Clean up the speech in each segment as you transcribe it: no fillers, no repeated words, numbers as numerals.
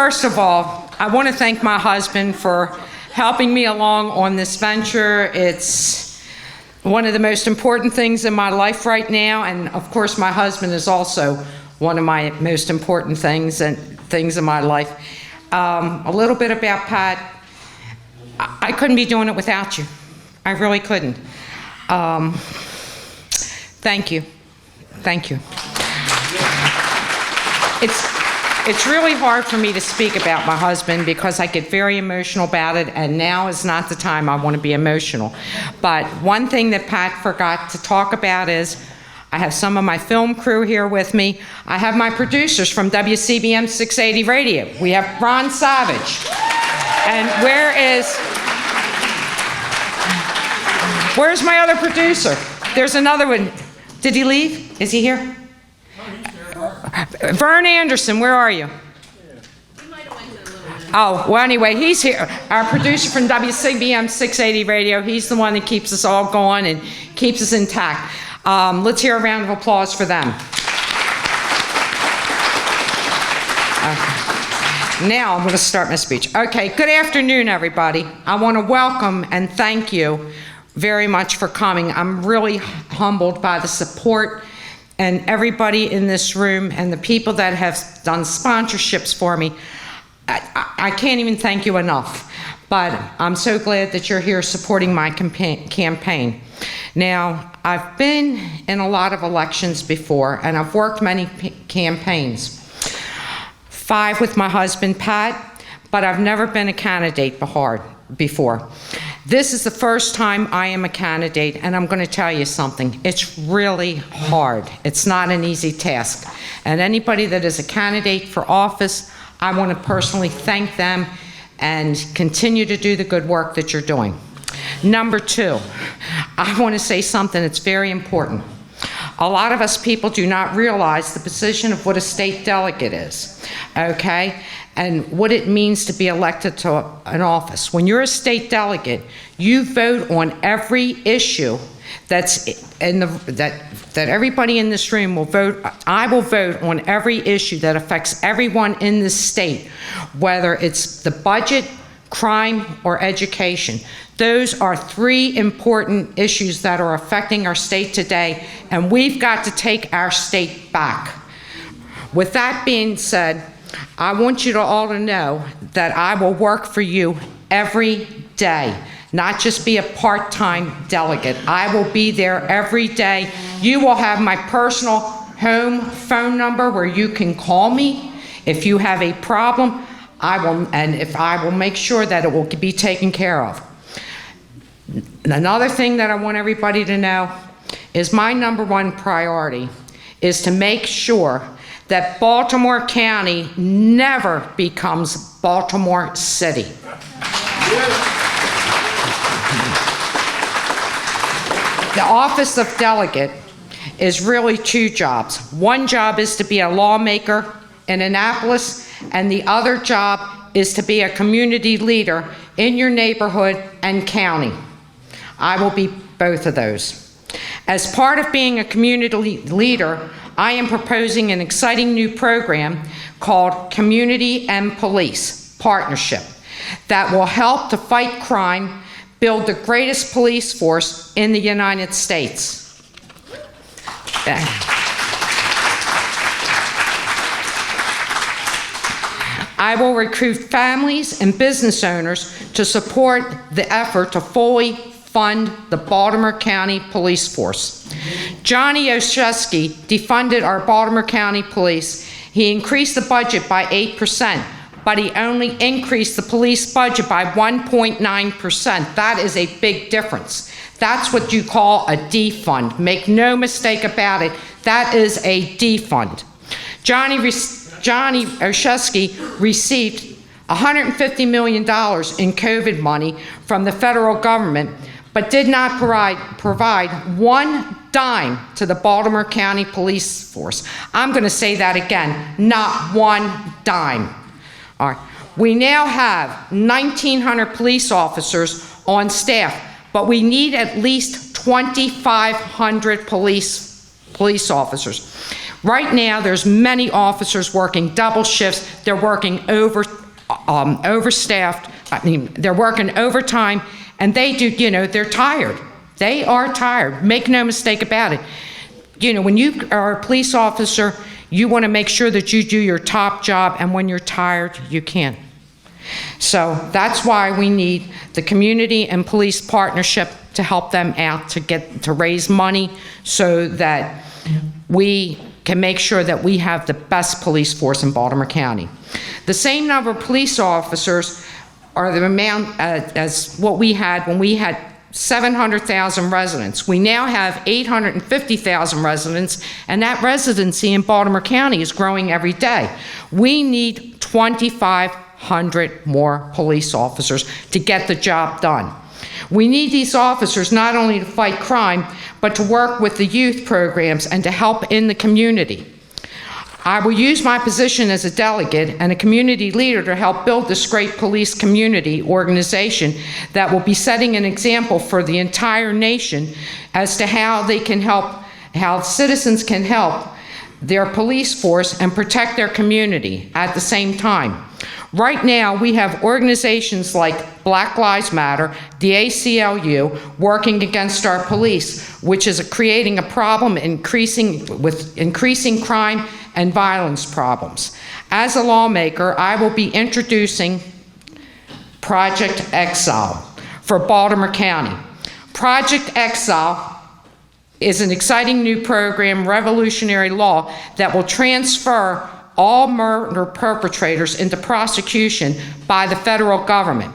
first of all, I want to thank my husband for helping me along on this venture. It's one of the most important things in my life right now, and of course my husband is also one of my most important things in my life. A little bit about Pat. I couldn't be doing it without you. I really couldn't. Thank you. Thank you. It's really hard for me to speak about my husband because I get very emotional about it, and now is not the time I want to be emotional. But one thing that Pat forgot to talk about is I have some of my film crew here with me. I have my producers from WCBM 680 Radio. We have Ron Savage. And where's my other producer? There's another one. Did he leave? Is he here? Vern Anderson, where are you? Oh, well, anyway, he's here. Our producer from WCBM 680 Radio. He's the one that keeps us all going and keeps us intact. Let's hear a round of applause for them. Now I'm going to start my speech. Okay, good afternoon, everybody. I want to welcome and thank you very much for coming. I'm really humbled by the support and everybody in this room and the people that have done sponsorships for me. I can't even thank you enough, but I'm so glad that you're here supporting my campaign. Now, I've been in a lot of elections before, and I've worked many campaigns. 5 with my husband, Pat, but I've never been a candidate before. This is the first time I am a candidate, and I'm going to tell you something. It's really hard. It's not an easy task. And anybody that is a candidate for office, I want to personally thank them and continue to do the good work that you're doing. Number 2, I want to say something that's very important. A lot of us people do not realize the position of what a state delegate is, okay? And what it means to be elected to an office. When you're a state delegate, you vote on every issue that's in that everybody in this room will vote. I will vote on every issue that affects everyone in this state, whether it's the budget, crime, or education. Those are 3 important issues that are affecting our state today, and we've got to take our state back. With that being said, I want you all to know that I will work for you every day, not just be a part-time delegate. I will be there every day. You will have my personal home phone number where you can call me if you have a problem. I will make sure that it will be taken care of. Another thing that I want everybody to know is my number 1 priority is to make sure that Baltimore County never becomes Baltimore City. The office of delegate is really 2 jobs. One job is to be a lawmaker in Annapolis, and the other job is to be a community leader in your neighborhood and county. I will be both of those. As part of being a community leader, I am proposing an exciting new program called Community and Police Partnership that will help to fight crime, build the greatest police force in the United States. I will recruit families and business owners to support the effort to fully fund the Baltimore County Police Force. Johnny Oshesky defunded our Baltimore County Police. He increased the budget by 8%, but he only increased the police budget by 1.9%. That is a big difference. That's what you call a defund. Make no mistake about it, that is a defund. Johnny Oshesky received $150 million in COVID money from the federal government, but did not provide 1 dime to the Baltimore County Police Force. I'm going to say that again, not 1 dime. All right. We now have 1,900 police officers on staff, but we need at least 2,500 police officers. Right now, there's many officers working double shifts. They're working overstaffed. I mean, they're working overtime, and they do, they're tired. They are tired. Make no mistake about it. When you are a police officer, you want to make sure that you do your top job, and when you're tired, you can't. So that's why we need the community and police partnership to help them out to raise money so that we can make sure that we have the best police force in Baltimore County. The same number of police officers are the amount as what we had when we had 700,000 residents. We now have 850,000 residents, and that residency in Baltimore County is growing every day. We need 2,500 more police officers to get the job done. We need these officers not only to fight crime, but to work with the youth programs and to help in the community. I will use my position as a delegate and a community leader to help build this great police community organization that will be setting an example for the entire nation as to how they can help, how citizens can help their police force and protect their community at the same time. Right now, we have organizations like Black Lives Matter, the ACLU, working against our police, which is creating a problem with increasing crime and violence problems. As a lawmaker, I will be introducing Project Exile for Baltimore County. Project Exile is an exciting new program, revolutionary law, that will transfer all murder perpetrators into prosecution by the federal government.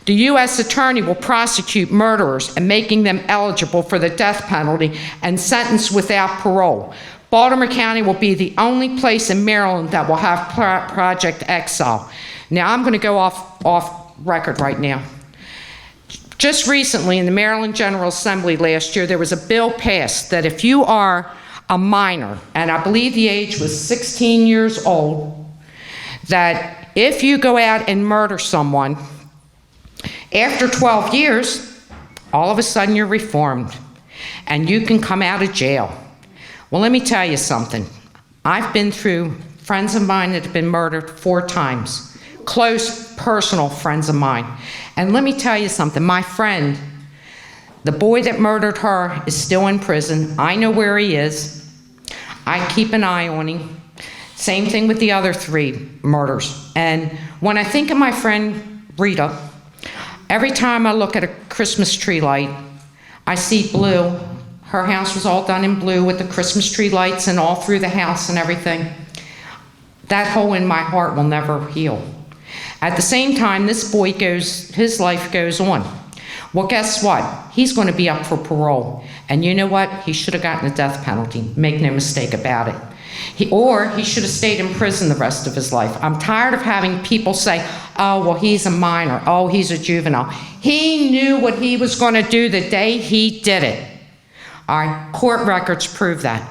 The U.S. Attorney will prosecute murderers and making them eligible for the death penalty and sentenced without parole. Baltimore County will be the only place in Maryland that will have Project Exile. Now, I'm going to go off record right now. Just recently, in the Maryland General Assembly last year, there was a bill passed that if you are a minor, and I believe the age was 16 years old, that if you go out and murder someone, after 12 years, all of a sudden you're reformed, and you can come out of jail. Well, let me tell you something. I've been through friends of mine that have been murdered 4 times, close personal friends of mine. And let me tell you something, my friend, the boy that murdered her is still in prison. I know where he is. I keep an eye on him. Same thing with the other 3 murders. And when I think of my friend Rita, every time I look at a Christmas tree light, I see blue. Her house was all done in blue with the Christmas tree lights and all through the house and everything. That hole in my heart will never heal. At the same time, this boy his life goes on. Well, guess what? He's going to be up for parole. And you know what? He should have gotten a death penalty. Make no mistake about it. He should have stayed in prison the rest of his life. I'm tired of having people say, oh, well, he's a minor. Oh, he's a juvenile. He knew what he was going to do the day he did it. All right, court records prove that.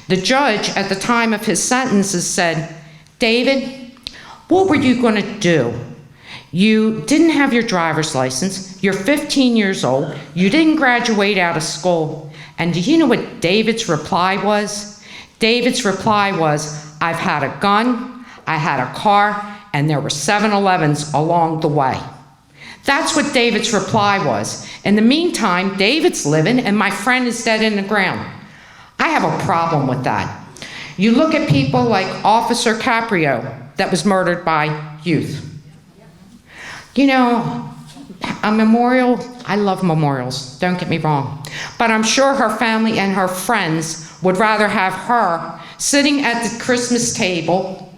The judge at the time of his sentences said, David, what were you going to do? You didn't have your driver's license. You're 15 years old. You didn't graduate out of school. And do you know what David's reply was? David's reply was, I've had a gun, I had a car, and there were 7-Elevens along the way. That's what David's reply was. In the meantime, David's living, and my friend is dead in the ground. I have a problem with that. You look at people like Officer Caprio that was murdered by youth. You know, a memorial, I love memorials, don't get me wrong. But I'm sure her family and her friends would rather have her sitting at the Christmas table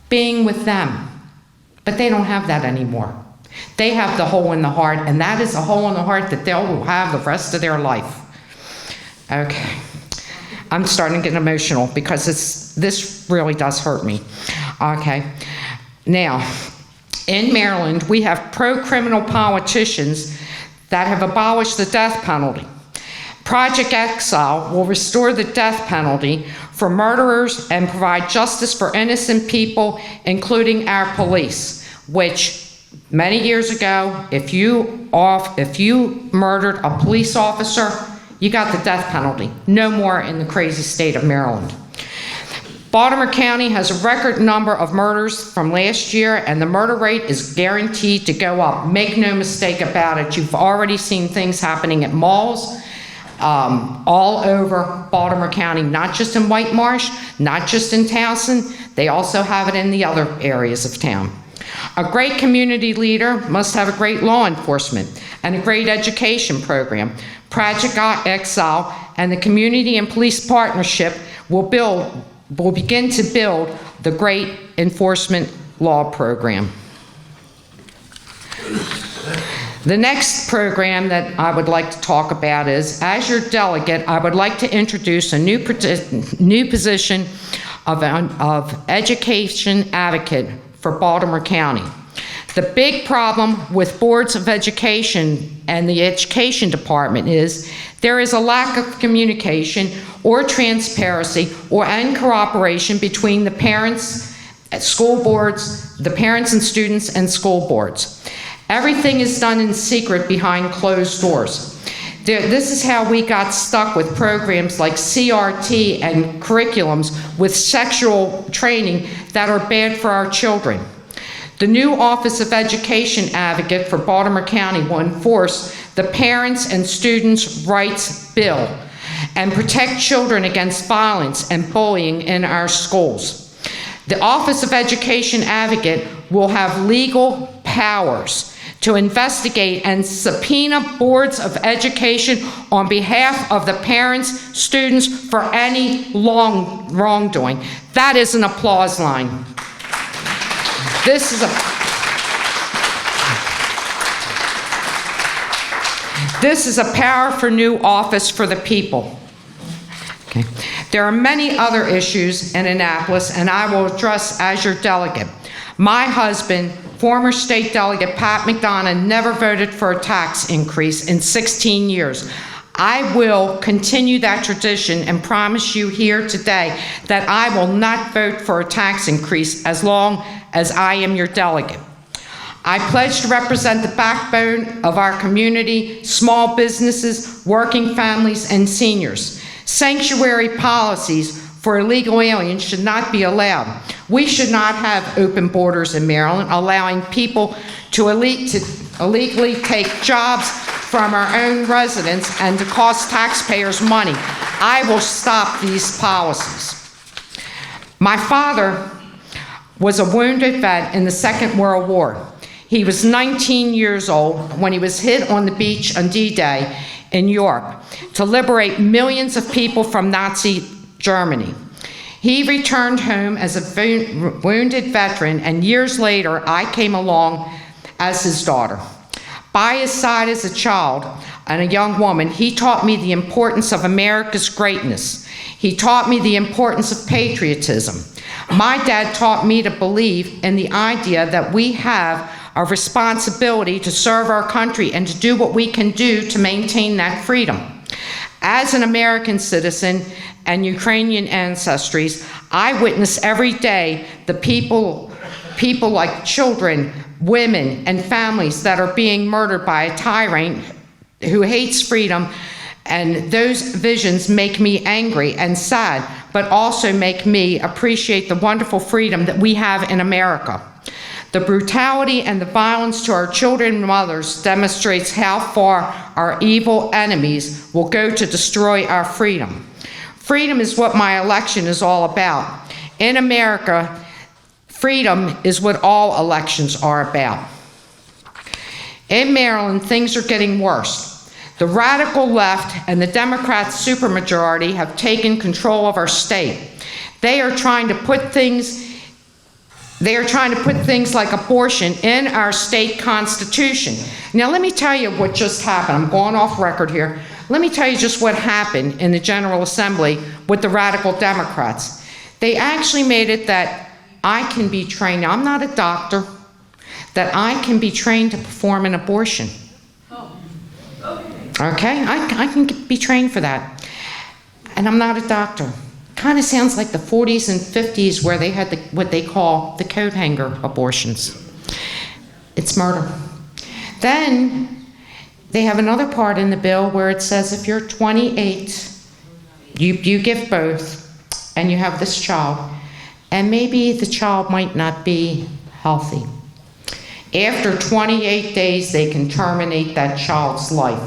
being with them. But they don't have that anymore. They have the hole in the heart, and that is a hole in the heart that they'll have the rest of their life. Okay. I'm starting to get emotional because this really does hurt me. Okay. Now, in Maryland, we have pro-criminal politicians that have abolished the death penalty. Project Exile will restore the death penalty for murderers and provide justice for innocent people, including our police, which many years ago, if you murdered a police officer, you got the death penalty. No more in the crazy state of Maryland. Baltimore County has a record number of murders from last year, and the murder rate is guaranteed to go up. Make no mistake about it. You've already seen things happening at malls all over Baltimore County, not just in White Marsh, not just in Towson. They also have it in the other areas of town. A great community leader must have a great law enforcement and a great education program. Project Exile and the Community and Police Partnership will begin to build the great enforcement law program. The next program that I would like to talk about is, as your delegate, I would like to introduce a new position of education advocate for Baltimore County. The big problem with boards of education and the education department is there is a lack of communication or transparency and cooperation between the parents, school boards, the parents and students, and school boards. Everything is done in secret behind closed doors. This is how we got stuck with programs like CRT and curriculums with sexual training that are bad for our children. The new Office of Education Advocate for Baltimore County will enforce the Parents and Students' Rights Bill and protect children against violence and bullying in our schools. The Office of Education Advocate will have legal powers to investigate and subpoena boards of education on behalf of the parents, students, for any wrongdoing. That is an applause line. This is a powerful new office for the people. Okay. There are many other issues in Annapolis, and I will address as your delegate. My husband, former state delegate Pat McDonough, never voted for a tax increase in 16 years. I will continue that tradition and promise you here today that I will not vote for a tax increase as long as I am your delegate. I pledge to represent the backbone of our community, small businesses, working families, and seniors. Sanctuary policies for illegal aliens should not be allowed. We should not have open borders in Maryland, allowing people to illegally take jobs from our own residents and to cost taxpayers money. I will stop these policies. My father was a wounded vet in the Second World War. He was 19 years old when he was hit on the beach on D-Day in Europe to liberate millions of people from Nazi Germany. He returned home as a wounded veteran, and years later, I came along as his daughter. By his side as a child and a young woman, he taught me the importance of America's greatness. He taught me the importance of patriotism. My dad taught me to believe in the idea that we have a responsibility to serve our country and to do what we can do to maintain that freedom. As an American citizen and Ukrainian ancestries, I witness every day the people like children, women, and families that are being murdered by a tyrant who hates freedom, and those visions make me angry and sad, but also make me appreciate the wonderful freedom that we have in America. The brutality and the violence to our children and mothers demonstrates how far our evil enemies will go to destroy our freedom. Freedom is what my election is all about. In America, freedom is what all elections are about. In Maryland, things are getting worse. The radical left and the Democrat supermajority have taken control of our state. They are trying to put things like abortion in our state constitution. Now, let me tell you what just happened. I'm going off record here. Let me tell you just what happened in the General Assembly with the radical Democrats. They actually made it that I can be trained. Now, I'm not a doctor. That I can be trained to perform an abortion. Okay? I can be trained for that. And I'm not a doctor. Kind of sounds like the 40s and 50s where they had what they call the coat hanger abortions. It's murder. Then they have another part in the bill where it says if you're 28, you give birth and you have this child, and maybe the child might not be healthy. After 28 days, they can terminate that child's life.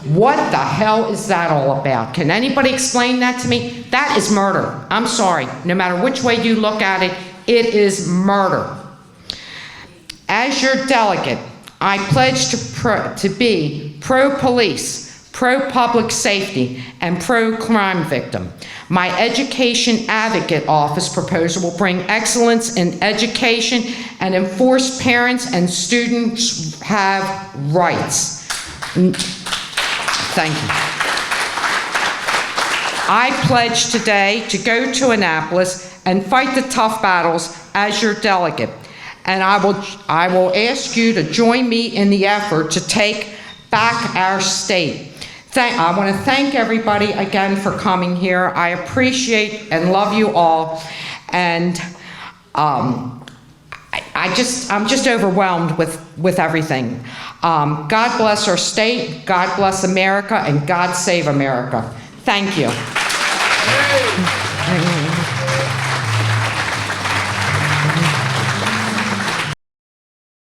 What the hell is that all about? Can anybody explain that to me? That is murder. I'm sorry. No matter which way you look at it, it is murder. As your delegate, I pledge to be pro-police, pro-public safety, and pro-crime victim. My Education Advocate Office proposal will bring excellence in education and enforce parents and students have rights. Thank you. I pledge today to go to Annapolis and fight the tough battles as your delegate. And I will ask you to join me in the effort to take back our state. I want to thank everybody again for coming here. I appreciate and love you all. And I'm just overwhelmed with everything. God bless our state, God bless America, and God save America. Thank you.